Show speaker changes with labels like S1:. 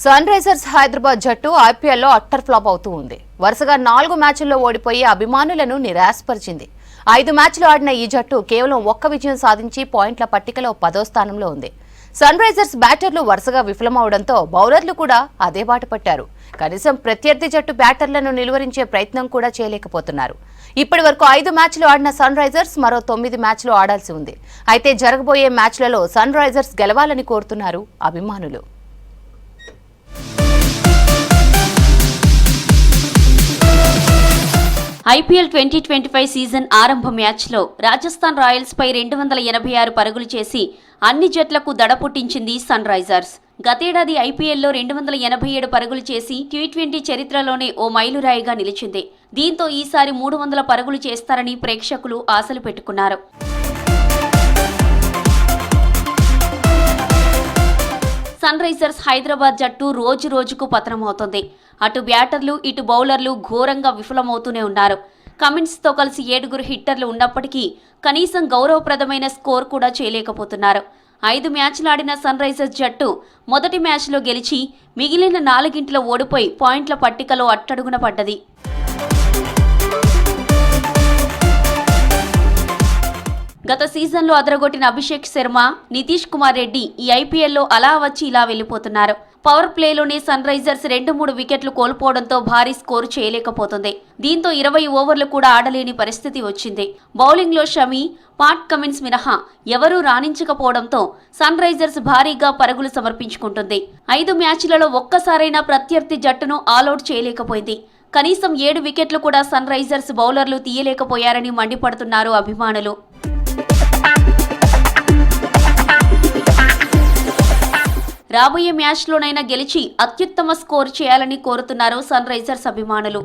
S1: Sun Risers Hyderabad జట్టు ఐపీఎల్లో utter flop అవుతూ ఉంది. వరుసగా 4 మ్యాచ్ల్లో ఓడిపోయి అభిమానులను నిరాశపరిచింది. 5 మ్యాచ్లు ఆడిన ఈ జట్టు కేవలం ఒక్క విజయం సాధించి పాయింట్ల పట్టికలో 10వ స్థానంలో ఉంది. సన్ రైజర్స్ బ్యాటర్లు వరుసగా విఫలమవడంతో బౌలర్లు కూడా అదే బాట పట్టారు. కనీసం ప్రత్యర్థి జట్టు బ్యాటర్లను నిలువరించే ప్రయత్నం కూడా చేయలేకపోతున్నారు. ఇప్పటి వరకు 5 మ్యాచ్లు ఆడిన సన్ రైజర్స్ మరో 9 మ్యాచ్లు ఆడాల్సి ఉంది. అయితే జరగబోయే మ్యాచ్లలో సన్ రైజర్స్ గెలవాలని కోరుతున్నారు అభిమానులు.
S2: ఐపీఎల్ 2025 సీజన్ ఆరంభ మ్యాచ్లో రాజస్థాన్ రాయల్స్ పై 286 పరుగులు చేసి అన్ని జట్లకు దడ పుట్టించింది సన్ రైజర్స్. గతేడాది ఐపీఎల్లో 287 పరుగులు చేసి టీ20 చరిత్రలోనే ఓ మైలురాయిగా నిలిచింది. దీంతో ఈసారి 300 పరుగులు చేస్తారని ప్రేక్షకులు ఆశలు పెట్టుకున్నారు. సన్ రైజర్స్ హైదరాబాద్ జట్టు రోజు రోజుకు పతనమవుతోంది. అటు బ్యాటర్లు ఇటు బౌలర్లు ఘోరంగా విఫలమవుతూనే ఉన్నారు. కమిన్స్తో కలిసి 7 హిట్టర్లు ఉన్నప్పటికీ కనీసం గౌరవప్రదమైన స్కోర్ కూడా చేయలేకపోతున్నారు. 5 మ్యాచ్లు ఆడిన సన్ రైజర్స్ జట్టు మొదటి మ్యాచ్లో గెలిచి మిగిలిన 4 ఓడిపోయి పాయింట్ల పట్టికలో అట్టడుగున పడ్డది. గత సీజన్లో అదరగొట్టిన అభిషేక్ శర్మ, నితీష్ కుమార్ రెడ్డి ఈ ఐపీఎల్లో అలా వచ్చి ఇలా వెళ్లిపోతున్నారు. పవర్ ప్లేలోనే సన్ రైజర్స్ 2-3 వికెట్లు కోల్పోవడంతో భారీ స్కోరు చేయలేకపోతుంది. దీంతో 20 ఓవర్లు కూడా ఆడలేని పరిస్థితి వచ్చింది. బౌలింగ్లో షమి, పాట్ కమిన్స్ మినహా ఎవరూ రాణించకపోవడంతో సన్ రైజర్స్ భారీగా పరుగులు సమర్పించుకుంటుంది. 5 మ్యాచ్లలో ఒక్కసారైనా ప్రత్యర్థి జట్టును ఆలౌట్ చేయలేకపోయింది. కనీసం 7 వికెట్లు కూడా సన్ రైజర్స్ బౌలర్లు తీయలేకపోయారని మండిపడుతున్నారు అభిమానులు. రాబోయే మ్యాచ్లోనైనా గెలిచి అత్యుత్తమ స్కోర్ చేయాలని కోరుతున్నారు సన్ రైజర్స్ అభిమానులు.